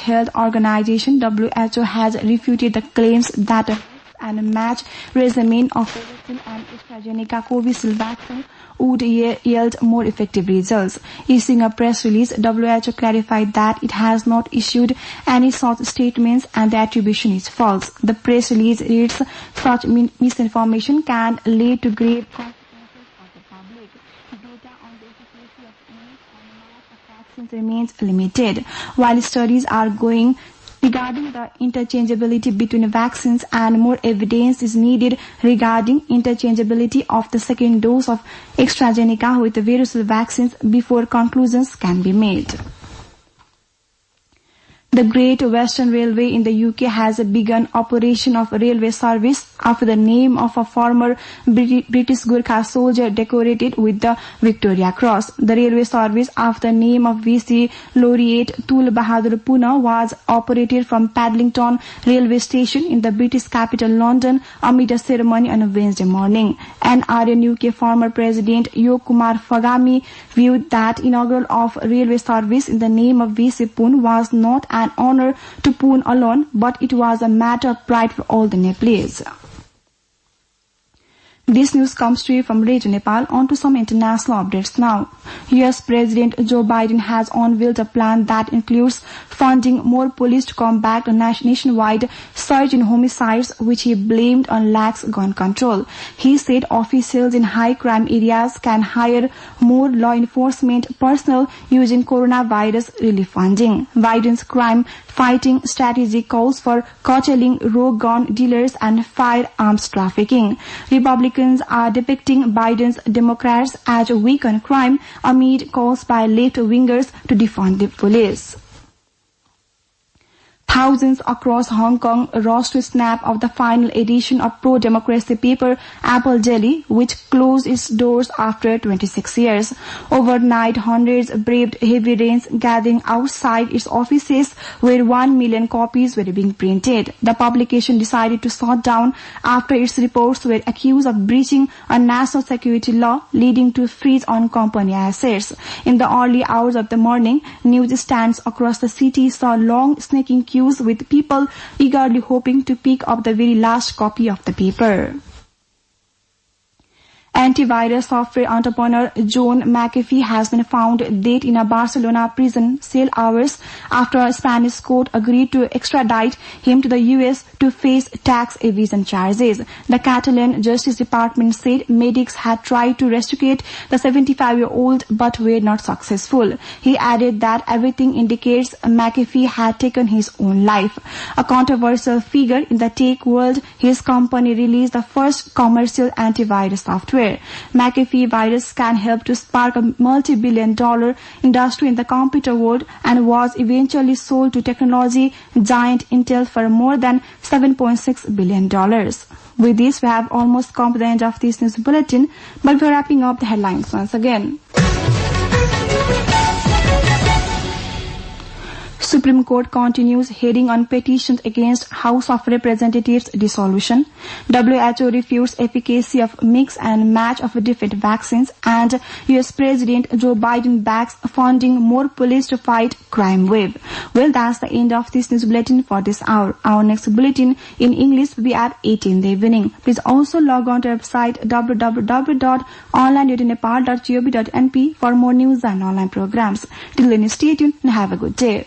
Health Organization (WHO) has refuted the claims that a and match regimen of Covaxin and AstraZeneca Covishield vaccine would yield more effective results. Issuing a press release, WHO clarified that it has not issued any such statements and the attribution is false. The press release reads, such misinformation can lead to grave consequences for the public. Data on the efficacy of each and mass of vaccines remains limited, while studies are going regarding the interchangeability between vaccines, and more evidence is needed regarding interchangeability of the second dose of AstraZeneca with the various vaccines before conclusions can be made. The Great Western Railway in the UK has begun operation of railway service after the name of a former British Gurkha soldier decorated with the Victoria Cross. The railway service after the name of VC Laureate Tul Bahadur Pune was operated from Paddington railway station in the British capital London amid a ceremony on Wednesday morning. NRN UK former President Yo Kumar Fagami viewed that inaugural of railway service in the name of VC Pune was not an honor to Pune alone, but it was a matter of pride for all the Nepalese. This news comes to you from Radio Nepal. On to some international updates now. US President Joe Biden has unveiled a plan that includes funding more police to combat a nationwide surge in homicides, which he blamed on lax gun control. He said officials in high crime areas can hire more law enforcement personnel using coronavirus relief funding. Biden's crime fighting strategy calls for curtailing rogue gun dealers and firearms trafficking. Republicans are depicting Biden's Democrats as weak on crime amid calls by left-wingers to defund the police. Thousands across Hong Kong rushed to snap of the final edition of pro-democracy paper Apple Daily, which closed its doors after 26 years. Overnight, hundreds braved heavy rains, gathering outside its offices where 1 million copies were being printed. The publication decided to shut down after its reports were accused of breaching a national security law, leading to freeze on company assets. In the early hours of the morning, newsstands across the city saw long snaking queues with people eagerly hoping to pick up the very last copy of the paper. Antivirus software entrepreneur John McAfee has been found dead in a Barcelona prison cell hours after a Spanish court agreed to extradite him to the US to face tax evasion charges. The Catalan Justice Department said medics had tried to rescue the 75-year-old but were not successful. He added that everything indicates McAfee had taken his own life. A controversial figure in the tech world, his company released the first commercial antivirus software. McAfee virus can help to spark a multi-billion-dollar industry in the computer world and was eventually sold to technology giant Intel for more than $7.6 billion. With this, we have almost come to the end of this news bulletin, but we're wrapping up the headlines once again. Supreme Court continues hearing on petitions against House of Representatives dissolution. WHO refutes efficacy of mix and match of different vaccines, and US President Joe Biden backs funding more police to fight crime wave. Well, that's the end of this news bulletin for this hour. Our next bulletin in English will be at 8 in the evening. Please also log on to our website www.onlineradionepal.gov.np for more news and online programs. Till then, stay tuned and have a good day.